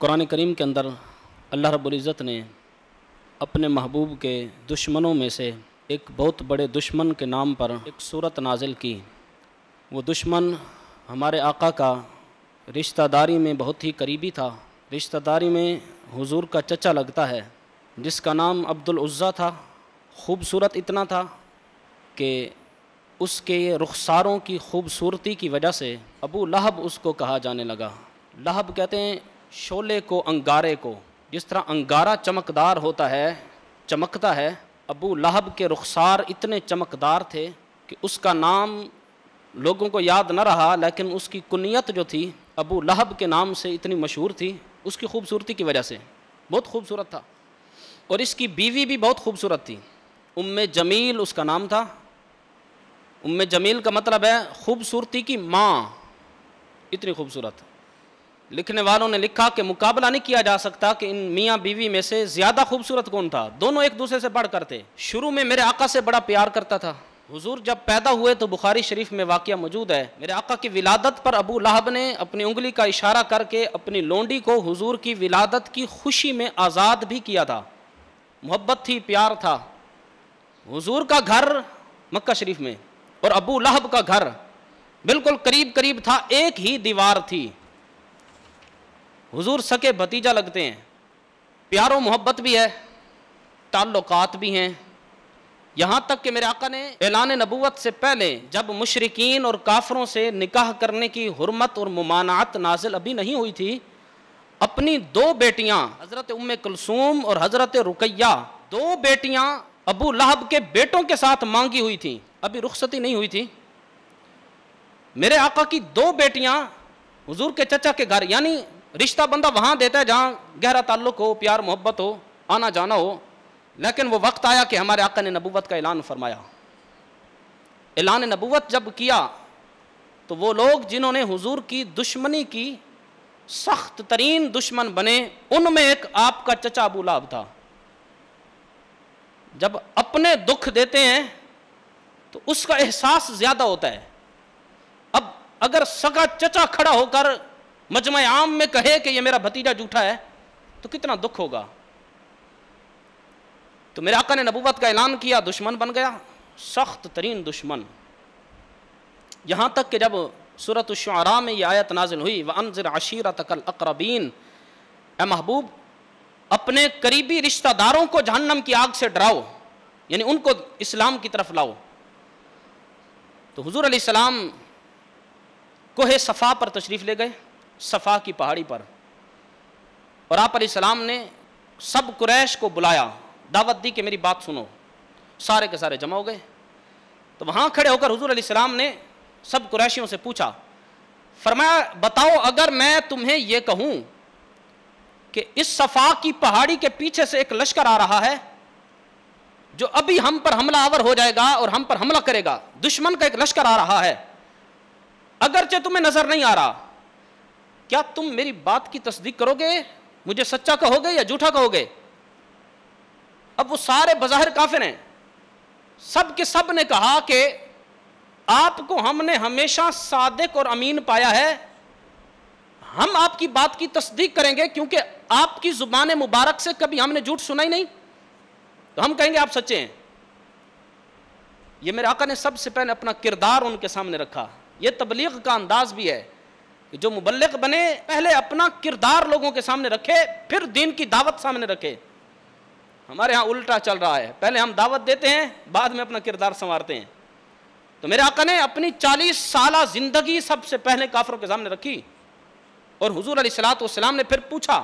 قرآن کریم کے اندر اللہ رب العزت نے اپنے محبوب کے دشمنوں میں سے ایک بہت بڑے دشمن کے نام پر ایک صورت نازل کی۔ وہ دشمن ہمارے آقا کا رشتہ داری میں بہت ہی قریبی تھا، رشتہ داری میں حضور کا چچا لگتا ہے، جس کا نام عبد العزیٰ تھا۔ خوبصورت اتنا تھا کہ اس کے رخساروں کی خوبصورتی کی وجہ سے ابو لہب اس کو کہا جانے لگا۔ لہب کہتے ہیں شعلے کو، انگارے کو، جس طرح انگارہ چمکدار ہوتا ہے، چمکتا ہے، ابو لہب کے رخسار اتنے چمکدار تھے کہ اس کا نام لوگوں کو یاد نہ رہا، لیکن اس کی کنیت جو تھی ابو لہب کے نام سے اتنی مشہور تھی، اس کی خوبصورتی کی وجہ سے بہت خوبصورت تھا۔ اور اس کی بیوی بھی بہت خوبصورت تھی، ام جمیل اس کا نام تھا۔ ام جمیل کا مطلب ہے خوبصورتی کی ماں، اتنی خوبصورت۔ لکھنے والوں نے لکھا کہ مقابلہ نہیں کیا جا سکتا کہ ان میاں بیوی میں سے زیادہ خوبصورت کون تھا، دونوں ایک دوسرے سے بڑھ کر تھے۔ شروع میں میرے آقا سے بڑا پیار کرتا تھا۔ حضور جب پیدا ہوئے تو بخاری شریف میں واقعہ موجود ہے، میرے آقا کی ولادت پر ابو لہب نے اپنی انگلی کا اشارہ کر کے اپنی لونڈی کو حضور کی ولادت کی خوشی میں آزاد بھی کیا تھا۔ محبت تھی، پیار تھا۔ حضور کا گھر مکہ شریف میں اور ابو لہب کا گھر بالکل قریب قریب تھا، ایک ہی دیوار تھی۔ حضور سکے بھتیجا لگتے ہیں، پیار و محبت بھی ہے، تعلقات بھی ہیں، یہاں تک کہ میرے آقا نے اعلان نبوت سے پہلے جب مشرکین اور کافروں سے نکاح کرنے کی حرمت اور ممانعت نازل ابھی نہیں ہوئی تھی، اپنی دو بیٹیاں حضرت ام کلثوم اور حضرت رقیہ، دو بیٹیاں ابو لہب کے بیٹوں کے ساتھ مانگی ہوئی تھیں، ابھی رخصتی نہیں ہوئی تھی۔ میرے آقا کی دو بیٹیاں حضور کے چچا کے گھر، یعنی رشتہ بندہ وہاں دیتا ہے جہاں گہرا تعلق ہو، پیار محبت ہو، آنا جانا ہو، لیکن وہ وقت آیا کہ ہمارے آقا نے نبوت کا اعلان فرمایا۔ اعلان نبوت جب کیا تو وہ لوگ جنہوں نے حضور کی دشمنی کی، سخت ترین دشمن بنے، ان میں ایک آپ کا چچا ابو لہب تھا۔ جب اپنے دکھ دیتے ہیں تو اس کا احساس زیادہ ہوتا ہے۔ اب اگر سگا چچا کھڑا ہو کر مجمع عام میں کہے کہ یہ میرا بھتیجا جھوٹا ہے تو کتنا دکھ ہوگا۔ تو میرے آقا نے نبوت کا اعلان کیا، دشمن بن گیا، سخت ترین دشمن۔ یہاں تک کہ جب سورۃ الشعراء میں یہ آیت نازل ہوئی، وَأَنذِرْ عَشِيرَتَكَ الْأَقْرَبِينَ، اے محبوب اپنے قریبی رشتہ داروں کو جہنم کی آگ سے ڈراؤ، یعنی ان کو اسلام کی طرف لاؤ۔ تو حضور علیہ السلام کوہ صفا پر تشریف لے گئے، صفا کی پہاڑی پر، اور آپ علیہ السلام نے سب قریش کو بلایا، دعوت دی کہ میری بات سنو۔ سارے کے سارے جمع ہو گئے۔ تو وہاں کھڑے ہو کر حضور علیہ السلام نے سب قریشیوں سے پوچھا، فرمایا بتاؤ اگر میں تمہیں یہ کہوں کہ اس صفا کی پہاڑی کے پیچھے سے ایک لشکر آ رہا ہے جو ابھی ہم پر حملہ آور ہو جائے گا اور ہم پر حملہ کرے گا، دشمن کا ایک لشکر آ رہا ہے، اگرچہ تمہیں نظر نہیں آ رہا، کیا تم میری بات کی تصدیق کرو گے، مجھے سچا کہو گے یا جھوٹا کہو گے؟ اب وہ سارے بظاہر کافر ہیں، سب کے سب نے کہا کہ آپ کو ہم نے ہمیشہ صادق اور امین پایا ہے، ہم آپ کی بات کی تصدیق کریں گے کیونکہ آپ کی زبان مبارک سے کبھی ہم نے جھوٹ سنا ہی نہیں، تو ہم کہیں گے آپ سچے ہیں۔ یہ میرے آقا نے سب سے پہلے اپنا کردار ان کے سامنے رکھا۔ یہ تبلیغ کا انداز بھی ہے کہ جو مبلغ بنے پہلے اپنا کردار لوگوں کے سامنے رکھے، پھر دین کی دعوت سامنے رکھے۔ ہمارے ہاں الٹا چل رہا ہے، پہلے ہم دعوت دیتے ہیں، بعد میں اپنا کردار سنوارتے ہیں۔ تو میرے آقا نے اپنی 40 سالہ زندگی سب سے پہلے کافروں کے سامنے رکھی، اور حضور علیہ الصلوۃ والسلام نے پھر پوچھا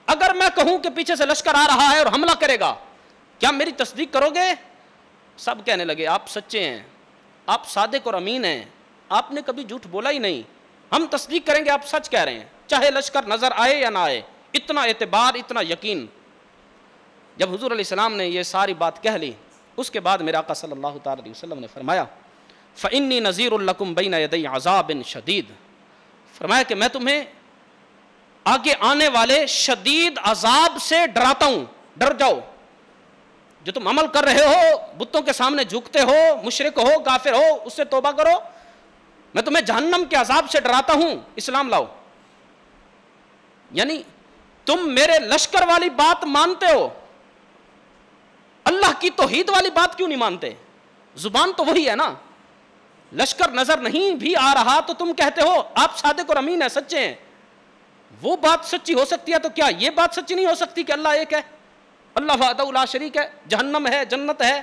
اگر میں کہوں کہ پیچھے سے لشکر آ رہا ہے اور حملہ کرے گا، کیا میری تصدیق کرو گے؟ سب کہنے لگے آپ سچے ہیں، آپ صادق اور امین ہیں، آپ نے کبھی جھوٹ بولا ہی نہیں، ہم تصدیق کریں گے آپ سچ کہہ رہے ہیں، چاہے لشکر نظر آئے یا نہ آئے۔ اتنا اعتبار، اتنا یقین۔ جب حضور علیہ السلام نے یہ ساری بات کہہ لی، اس کے بعد میرے آقا صلی اللہ تعالی علیہ وسلم نے فرمایا فَإِنِّي نَذِيرٌ لَكُمْ بَيْنَ يَدَيْ عَذَابٍ شَدِيدٍ، فرمایا کہ میں تمہیں آگے آنے والے شدید عذاب سے ڈراتا ہوں، ڈر جاؤ۔ جو تم عمل کر رہے ہو، بتوں کے سامنے جھکتے ہو، مشرک ہو، کافر ہو، اس سے توبہ کرو، میں تمہیں جہنم کے عذاب سے ڈراتا ہوں، اسلام لاؤ۔ یعنی تم میرے لشکر والی بات مانتے ہو، اللہ کی توحید والی بات کیوں نہیں مانتے؟ زبان تو وہی ہے نا، لشکر نظر نہیں بھی آ رہا تو تم کہتے ہو آپ صادق اور امین ہیں، سچے ہیں۔ وہ بات سچی ہو سکتی ہے تو کیا یہ بات سچی نہیں ہو سکتی کہ اللہ ایک ہے، اللہ وحدہ لا شریک ہے، جہنم ہے، جنت ہے؟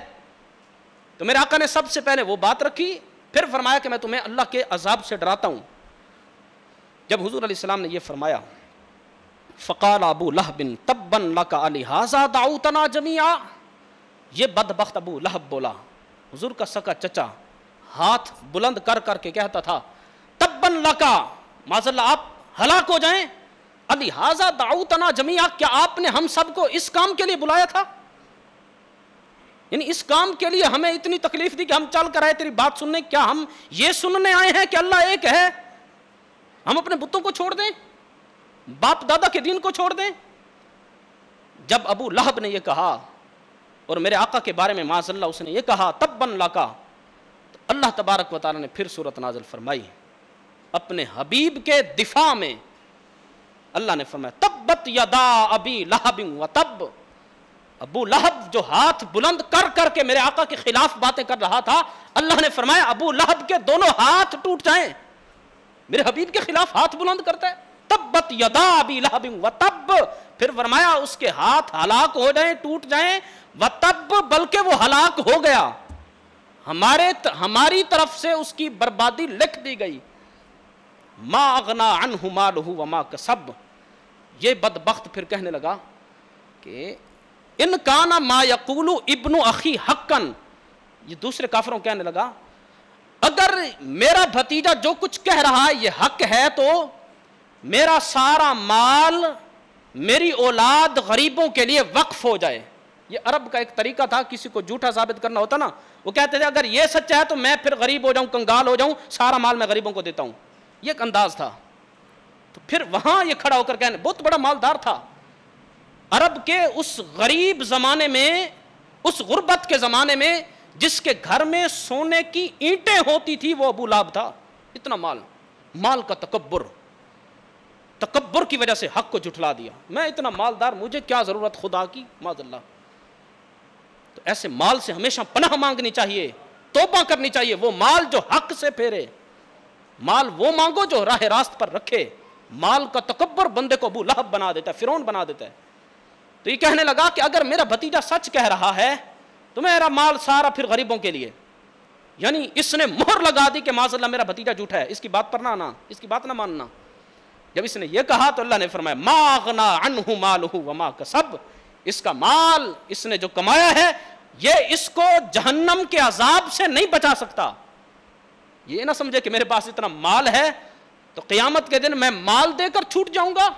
تو میرے آقا نے سب سے پہلے وہ بات رکھی، پھر فرمایا کہ میں تمہیں اللہ کے عذاب سے ڈراتا ہوں۔ جب حضور علیہ السلام نے یہ فرمایا، فقال ابو لہب تبا لک لہذا دعوتنا جميعا، یہ بدبخت ابو لہب بولا، حضور کا سکا چچا ہاتھ بلند کر کر کے کہتا تھا تبا لک، معاذ اللہ آپ ہلاک ہو جائیں، لہذا دعوتنا جميعا، کیا آپ نے ہم سب کو اس کام کے لیے بلایا تھا؟ یعنی اس کام کے لیے ہمیں اتنی تکلیف دی کہ ہم چل کر آئے تیری بات سننے، کیا ہم یہ سننے آئے ہیں کہ اللہ ایک ہے؟ ہم اپنے بتوں کو چھوڑ دیں، باپ دادا کے دین کو چھوڑ دیں؟ جب ابو لہب نے یہ کہا اور میرے آقا کے بارے میں معاذ اللہ اس نے یہ کہا تبا لک، تو اللہ تبارک و تعالی نے پھر سورت نازل فرمائی اپنے حبیب کے دفاع میں۔ اللہ نے فرمایا تبت یدا ابی لہب وتب، ابو لہب جو ہاتھ بلند کر کر کے میرے آقا کے خلاف باتیں کر رہا تھا، اللہ نے فرمایا ابو لہب کے دونوں ہاتھ ٹوٹ جائیں۔ میرے حبیب کے خلاف ہاتھ بلند کرتا ہے، تبت یدا ابی لہب وتب، پھر فرمایا اس کے ہاتھ ہلاک ہو جائیں، ٹوٹ جائیں، وتب بلکہ وہ ہلاک ہو گیا، ہماری طرف سے اس کی بربادی لکھ دی گئی۔ ما اغنا عنہ مالہ وما کسب، یہ بدبخت پھر کہنے لگا کہ ان کان ما یقول ابن اخی حقا، یہ دوسرے کافروں کہنے لگا اگر میرا بھتیجا جو کچھ کہہ رہا ہے یہ حق ہے تو میرا سارا مال، میری اولاد غریبوں کے لیے وقف ہو جائے۔ یہ عرب کا ایک طریقہ تھا، کسی کو جھوٹا ثابت کرنا ہوتا نا، وہ کہتے تھے اگر یہ سچا ہے تو میں پھر غریب ہو جاؤں، کنگال ہو جاؤں، سارا مال میں غریبوں کو دیتا ہوں، یہ ایک انداز تھا۔ تو پھر وہاں یہ کھڑا ہو کر کہنے، بہت بڑا مالدار تھا عرب کے اس غریب زمانے میں، اس غربت کے زمانے میں جس کے گھر میں سونے کی اینٹیں ہوتی تھی وہ ابو لہب تھا۔ اتنا مال کا تکبر کی وجہ سے حق کو جھٹلا دیا، میں اتنا مالدار، مجھے کیا ضرورت خدا کی، معاذ اللہ۔ تو ایسے مال سے ہمیشہ پناہ مانگنی چاہیے، توبہ کرنی چاہیے، وہ مال جو حق سے پھیرے، مال وہ مانگو جو راہ راست پر رکھے۔ مال کا تکبر بندے کو ابو لہب بنا دیتا ہے، فرعون بنا دیتا ہے۔ تو یہ کہنے لگا کہ اگر میرا بھتیجا سچ کہہ رہا ہے تو میرا مال سارا پھر غریبوں کے لیے، یعنی اس نے مہر لگا دی کہ معاذ اللہ میرا بھتیجا جھوٹا ہے، اس کی بات پر نہ آنا، اس کی بات نہ ماننا۔ جب اس نے یہ کہا تو اللہ نے فرمایا ما اغنا عنہ مالہ وما کسب، اس کا مال اس نے جو کمایا ہے یہ اس کو جہنم کے عذاب سے نہیں بچا سکتا۔ یہ نہ سمجھے کہ میرے پاس اتنا مال ہے تو قیامت کے دن میں مال دے کر چھوٹ جاؤں گا،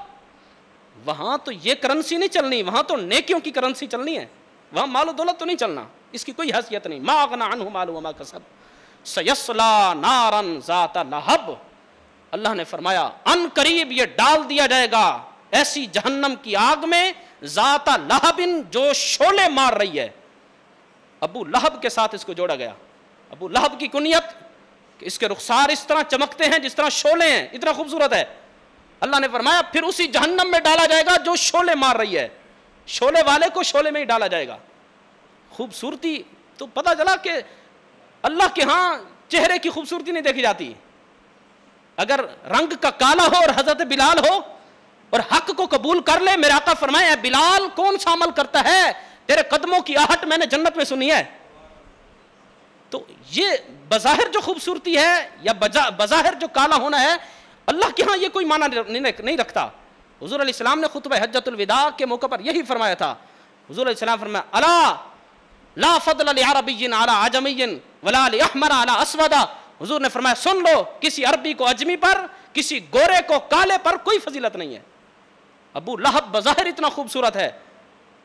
وہاں تو یہ کرنسی نہیں چلنی، وہاں تو نیکیوں کی کرنسی چلنی ہے، وہاں مال و دولت تو نہیں چلنا، اس کی کوئی حیثیت نہیں۔ ما اغنا عنہ مالہ وما کسب سیصلی نارا ذات لہب، اللہ نے فرمایا ان قریب یہ ڈال دیا جائے گا ایسی جہنم کی آگ میں، ذات لہب جو شعلے مار رہی ہے۔ ابو لہب کے ساتھ اس کو جوڑا گیا، ابو لہب کی کنیت کہ اس کے رخسار اس طرح چمکتے ہیں جس طرح شعلے ہیں، اتنا خوبصورت ہے۔ اللہ نے فرمایا پھر اسی جہنم میں ڈالا جائے گا جو شعلے مار رہی ہے، شعلے والے کو شعلے میں ہی ڈالا جائے گا۔ خوبصورتی تو پتہ چلا کہ اللہ کے ہاں چہرے کی خوبصورتی نہیں دیکھی جاتی، اگر رنگ کا کالا ہو اور حضرت بلال ہو اور حق کو قبول کر لے، میرے آقا فرمائے اے بلال کون سا عمل کرتا ہے، تیرے قدموں کی آہٹ میں نے جنت میں سنی ہے۔ تو یہ بظاہر جو خوبصورتی ہے یا بظاہر جو کالا ہونا ہے، اللہ کے ہاں یہ کوئی معنی نہیں رکھتا۔ حضور علیہ السلام نے خطبہ حجۃ الوداع کے موقع پر یہی فرمایا تھا۔ حضور علیہ السلام فرمایا الا لا فضل لعربی علی عجمی ولا لاحمر علی اسود، حضور نے فرمایا سن لو، کسی عربی کو اجمی پر، کسی گورے کو کالے پر کوئی فضیلت نہیں ہے۔ ابو لہب بظاہر اتنا خوبصورت ہے،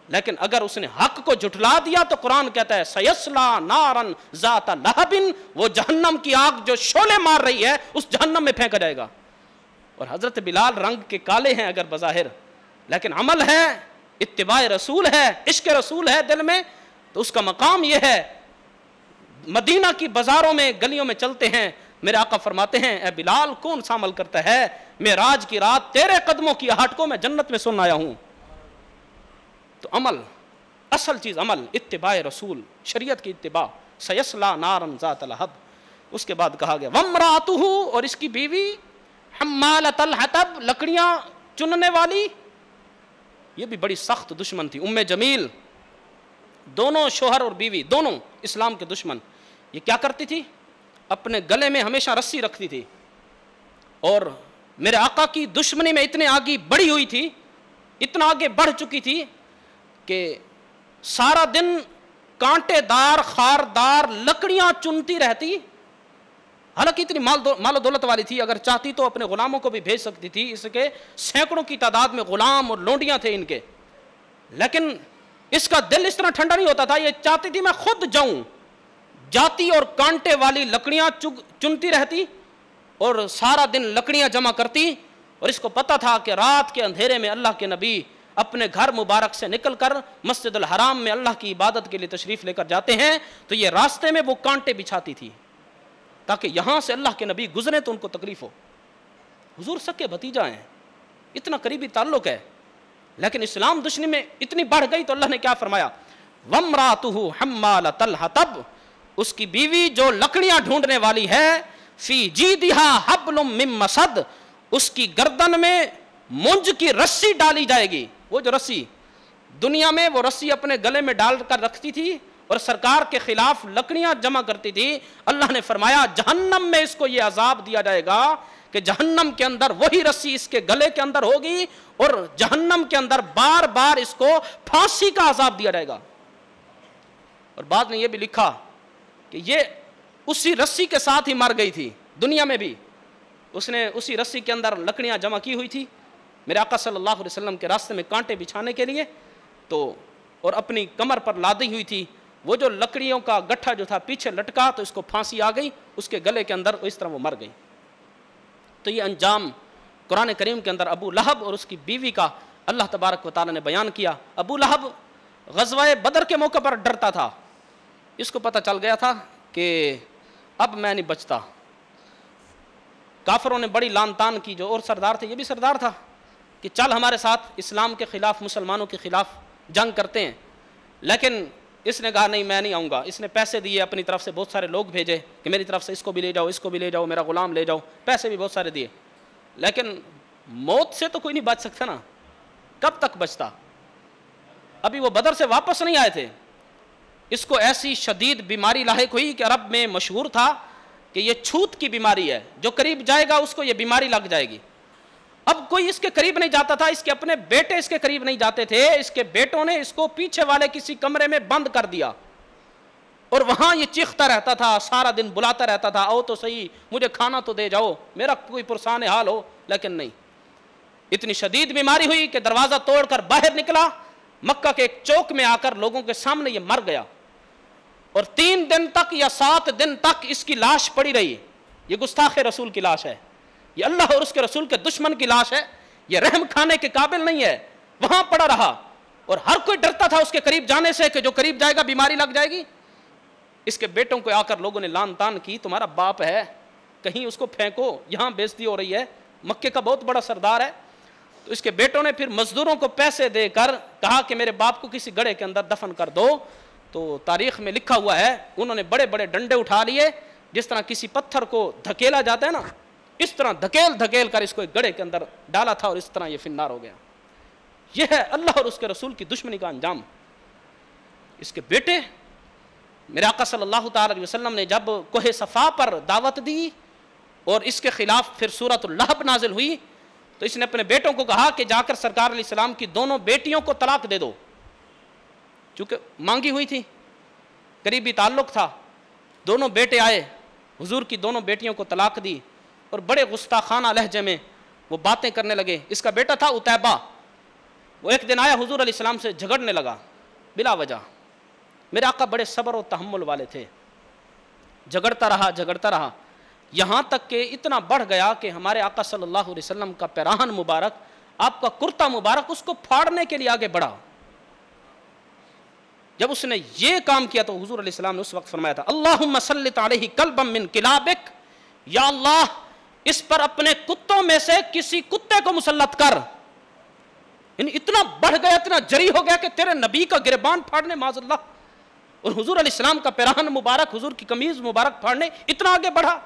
لیکن اگر اس نے حق کو جھٹلا دیا تو قرآن کہتا ہے سیصلی نارا ذات لہب، وہ جہنم کی آگ جو شعلے مار رہی ہے اس جہنم میں پھینکا جائے گا۔ اور حضرت بلال رنگ کے کالے ہیں اگر بظاہر، لیکن عمل ہے، اتباع رسول ہے، عشق رسول ہے دل میں، تو اس کا مقام یہ ہے۔ مدینہ کی بازاروں میں گلیوں میں چلتے ہیں، میرے آقا فرماتے ہیں اے بلال کون سا عمل کرتا ہے معراج کی رات تیرے قدموں کی آہٹ کو میں جنت میں سن آیا ہوں۔ تو عمل، اصل چیز عمل، اتباع رسول، شریعت کی اتباع۔ سیصلی نارا ذات لہب، اس کے بعد کہا گیا وامرأتہ، اور اس کی بیوی حمالۃ الحطب، لکڑیاں چننے والی، یہ بھی بڑی سخت دشمن تھی۔ ام جمیل، دونوں شوہر اور بیوی دونوں اسلام کے دشمن، یہ کیا کرتی تھی؟ اپنے گلے میں ہمیشہ رسی رکھتی تھی، اور میرے آقا کی دشمنی میں اتنے آگے بڑھی ہوئی تھی، اتنا آگے بڑھ چکی تھی کہ سارا دن کانٹے دار خاردار لکڑیاں چنتی رہتی۔ حالانکہ اتنی مال و دولت والی تھی، اگر چاہتی تو اپنے غلاموں کو بھی بھیج سکتی تھی، اس کے سینکڑوں کی تعداد میں غلام اور لونڈیاں تھے ان کے، لیکن اس کا دل اس طرح ٹھنڈا نہیں ہوتا تھا، یہ چاہتی تھی میں خود جاؤں، جاتی اور کانٹے والی لکڑیاں چنتی رہتی اور سارا دن لکڑیاں جمع کرتی، اور اس کو پتا تھا کہ رات کے اندھیرے میں اللہ کے نبی اپنے گھر مبارک سے نکل کر مسجد الحرام میں اللہ کی عبادت کے لیے تشریف لے کر جاتے ہیں، تو یہ راستے میں وہ کانٹے بچھاتی تھی تاکہ یہاں سے اللہ کے نبی گزرے تو ان کو تکلیف ہو۔ حضور سکے بھتیجا ہیں، اتنا قریبی تعلق ہے، لیکن اسلام دشمنی میں اتنی بڑھ گئی تو اللہ نے کیا فرمایا؟ وامرأتہ حمالۃ الحطب، اس کی بیوی جو لکڑیاں ڈھونڈنے والی ہے، فی جیدہا حبل من مسد، اس کی گردن میں مونج کی رسی ڈالی جائے گی۔ وہ جو رسی دنیا میں وہ رسی اپنے گلے میں ڈال کر رکھتی تھی اور سرکار کے خلاف لکڑیاں جمع کرتی تھی، اللہ نے فرمایا جہنم میں اس کو یہ عذاب دیا جائے گا کہ جہنم کے اندر وہی رسی اس کے گلے کے اندر ہوگی، اور جہنم کے اندر بار بار اس کو پھانسی کا عذاب دیا جائے گا۔ اور بعد نے یہ بھی لکھا کہ یہ اسی رسی کے ساتھ ہی مر گئی تھی، دنیا میں بھی اس نے اسی رسی کے اندر لکڑیاں جمع کی ہوئی تھی میرے آقا صلی اللہ علیہ وسلم کے راستے میں کانٹے بچھانے کے لیے، تو اور اپنی کمر پر لادی ہوئی تھی، وہ جو لکڑیوں کا گٹھا جو تھا پیچھے لٹکا تو اس کو پھانسی آ گئی اس کے گلے کے اندر، اس طرح وہ مر گئی۔ تو یہ انجام قرآن کریم کے اندر ابو لہب اور اس کی بیوی کا اللہ تبارک و تعالیٰ نے بیان کیا۔ ابو لہب غزوہ بدر کے موقع پر ڈرتا تھا، اس کو پتہ چل گیا تھا کہ اب میں نہیں بچتا۔ کافروں نے بڑی لان تان کی، جو اور سردار تھے یہ بھی سردار تھا کہ چل ہمارے ساتھ اسلام کے خلاف، مسلمانوں کے خلاف جنگ کرتے ہیں، لیکن اس نے کہا نہیں میں نہیں آؤں گا۔ اس نے پیسے دیے، اپنی طرف سے بہت سارے لوگ بھیجے کہ میری طرف سے اس کو بھی لے جاؤ، اس کو بھی لے جاؤ، میرا غلام لے جاؤ، پیسے بھی بہت سارے دیے، لیکن موت سے تو کوئی نہیں بچ سکتا نا، کب تک بچتا؟ ابھی وہ بدر سے واپس نہیں آئے تھے، اس کو ایسی شدید بیماری لاحق ہوئی کہ عرب میں مشہور تھا کہ یہ چھوت کی بیماری ہے، جو قریب جائے گا اس کو یہ بیماری لگ جائے گی۔ اب کوئی اس کے قریب نہیں جاتا تھا، اس کے اپنے بیٹے اس کے قریب نہیں جاتے تھے، اس کے بیٹوں نے اس کو پیچھے والے کسی کمرے میں بند کر دیا، اور وہاں یہ چیختا رہتا تھا، سارا دن بلاتا رہتا تھا آؤ تو صحیح، مجھے کھانا تو دے جاؤ، میرا کوئی پرسان حال ہو، لیکن نہیں۔ اتنی شدید بیماری ہوئی کہ دروازہ توڑ کر باہر نکلا، مکہ کے ایک چوک میں آ کر لوگوں کے سامنے یہ مر گیا، اور 3 دن تک یا 7 دن تک اس کی لاش پڑی رہی۔ یہ گستاخ رسول کی لاش ہے، یہ اللہ اور اس کے رسول کے دشمن کی لاش ہے، یہ رحم کھانے کے قابل نہیں ہے، وہاں پڑا رہا، اور ہر کوئی ڈرتا تھا اس کے قریب جانے سے کہ جو قریب جائے گا بیماری لگ جائے گی۔ اس کے بیٹوں کو آ کر لوگوں نے لان تان کی، تمہارا باپ ہے، کہیں اس کو پھینکو، یہاں بےزتی ہو رہی ہے، مکے کا بہت بڑا سردار ہے۔ تو اس کے بیٹوں نے پھر مزدوروں کو پیسے دے کر کہا کہ میرے باپ کو کسی گڑھے کے اندر دفن کر دو۔ تو تاریخ میں لکھا ہوا ہے انہوں نے بڑے بڑے ڈنڈے اٹھا لیے، جس طرح کسی پتھر کو دھکیلا جاتا ہے نا، اس طرح دھکیل دھکیل کر اس کو ایک گڑھے کے اندر ڈالا تھا، اور اس طرح یہ فنار ہو گیا۔ یہ ہے اللہ اور اس کے رسول کی دشمنی کا انجام۔ اس کے بیٹے میرے آقا صلی اللہ تعالی علیہ وسلم نے جب کوہ صفا پر دعوت دی اور اس کے خلاف پھر سورۃ اللہب نازل ہوئی، تو اس نے اپنے بیٹوں کو کہا کہ جا کر سرکار علیہ السلام کی دونوں بیٹیوں کو طلاق دے دو، چونکہ مانگی ہوئی تھی، قریبی تعلق تھا۔ دونوں بیٹے آئے، حضور کی دونوں بیٹیوں کو طلاق دی، اور بڑے گستاخانہ لہجے میں وہ باتیں کرنے لگے۔ اس کا بیٹا تھا عتیبہ، وہ ایک دن آیا حضور علیہ السلام سے جھگڑنے لگا بلا وجہ۔ میرے آقا بڑے صبر و تحمل والے تھے، جھگڑتا رہا، یہاں تک کہ اتنا بڑھ گیا کہ ہمارے آقا صلی اللہ علیہ وسلم کا پیراہن مبارک، آپ کا کرتا مبارک، اس کو پھاڑنے کے لیے آگے بڑھا۔ جب اس نے یہ کام کیا تو حضور علیہ السلام نے اس وقت فرمایا تھا اللہم سلط علیہ کلبا من کلابک، یا اللہ اس پر اپنے کتوں میں سے کسی کتے کو مسلط کر. یعنی اتنا بڑھ گیا، اتنا جری ہو گیا کہ تیرے نبی کا گریبان پھاڑنے معاذ اللہ، اور حضور علیہ السلام کا پیراہن مبارک، حضور کی قمیض مبارک پھاڑنے اتنا آگے بڑھا.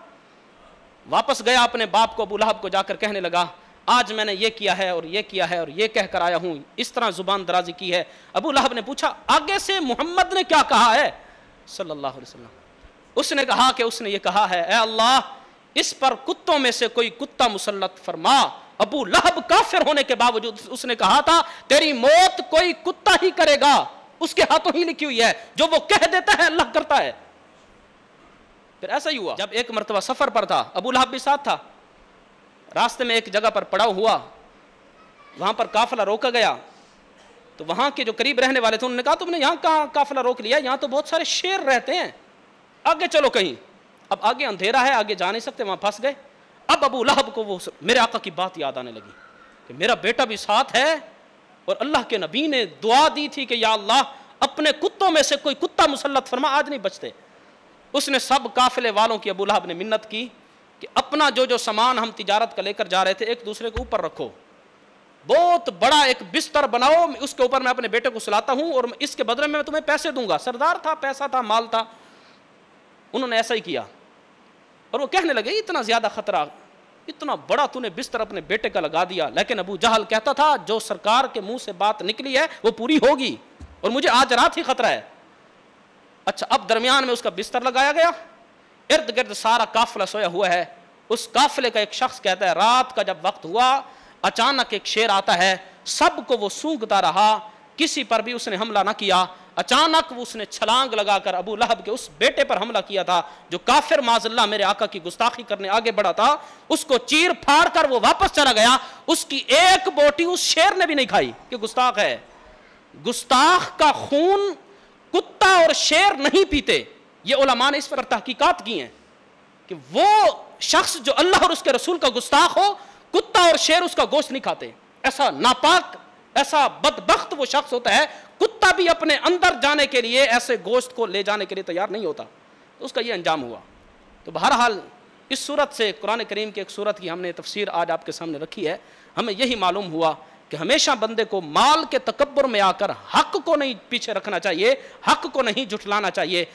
واپس گیا اپنے باپ کو ابو لہب کو جا کر کہنے لگا آج میں نے یہ کیا ہے اور یہ کیا ہے اور یہ کہہ کر آیا ہوں، اس طرح زبان درازی کی ہے. ابو لہب نے پوچھا آگے سے محمد نے کیا کہا ہے صلی اللہ علیہ وسلم؟ اس نے کہا کہ اس نے یہ کہا ہے اے اللہ اس پر کتوں میں سے کوئی کتا مسلط فرما. ابو لہب کافر ہونے کے باوجود اس نے کہا تھا تیری موت کوئی کتا ہی کرے گا، اس کے ہاتھوں ہی لکھی ہوئی ہے، جو وہ کہہ دیتا ہے اللہ کرتا ہے. پھر ایسا ہی ہوا، جب ایک مرتبہ سفر پر تھا، ابو لہب بھی ساتھ تھا، راستے میں ایک جگہ پر پڑاؤ ہوا، وہاں پر قافلہ روکا گیا. تو وہاں کے جو قریب رہنے والے تھے انہوں نے کہا تم نے یہاں کہاں قافلہ روک لیا، یہاں تو بہت سارے شیر رہتے ہیں، آگے چلو کہیں. اب آگے اندھیرا ہے، آگے جا نہیں سکتے، وہاں پھنس گئے. اب ابو لہب کو وہ میرے آقا کی بات یاد آنے لگی کہ میرا بیٹا بھی ساتھ ہے، اور اللہ کے نبی نے دعا دی تھی کہ یا اللہ اپنے کتوں میں سے کوئی کتا مسلط فرما، آج نہیں بچتے. اس نے سب قافلے والوں کی ابو لہب نے منت کی کہ اپنا جو سامان ہم تجارت کا لے کر جا رہے تھے ایک دوسرے کے اوپر رکھو، بہت بڑا ایک بستر بناؤ، اس کے اوپر میں اپنے بیٹے کو سلاتا ہوں اور اس کے بدلے میں تمہیں پیسے دوں گا. سردار تھا، پیسہ تھا، مال تھا. انہوں نے ایسا ہی کیا، اور وہ کہنے لگے اتنا زیادہ خطرہ، اتنا بڑا تو نے بستر اپنے بیٹے کا لگا دیا. لیکن ابو جہل کہتا تھا جو سرکار کے منہ سے بات نکلی ہے وہ پوری ہوگی، اور مجھے آج رات ہی خطرہ ہے. اچھا، اب درمیان میں اس کا بستر لگایا گیا، ارد گرد سارا قافلہ سویا ہوا ہے. اس قافلے کا ایک شخص کہتا ہے رات کا جب وقت ہوا اچانک ایک شیر آتا ہے، سب کو وہ سونگتا رہا، کسی پر بھی اس نے حملہ نہ کیا. اچانک وہ اس نے چھلانگ لگا کر ابو لہب کے اس بیٹے پر حملہ کیا تھا جو کافر معاذ اللہ میرے آقا کی گستاخی کرنے آگے بڑھا تھا. اس کو چیر پھاڑ کر وہ واپس چلا گیا. اس کی ایک بوٹی اس شیر نے بھی نہیں کھائی کہ گستاخ ہے. گستاخ کا خون کتا اور شیر نہیں پیتے. یہ علماء نے اس پر تحقیقات کی ہیں کہ وہ شخص جو اللہ اور اس کے رسول کا گستاخ ہو، کتا اور شیر اس کا گوشت نہیں کھاتے. ایسا ناپاک، ایسا بدبخت وہ شخص ہوتا ہے، کتا بھی اپنے اندر جانے کے لیے ایسے گوشت کو لے جانے کے لیے تیار نہیں ہوتا. تو اس کا یہ انجام ہوا. تو بہرحال اس صورت سے قرآن کریم کی ایک صورت کی ہم نے تفسیر آج آپ کے سامنے رکھی ہے. ہمیں یہی معلوم ہوا کہ ہمیشہ بندے کو مال کے تکبر میں آ کر حق کو نہیں پیچھے رکھنا چاہیے، حق کو نہیں جھٹلانا چاہیے.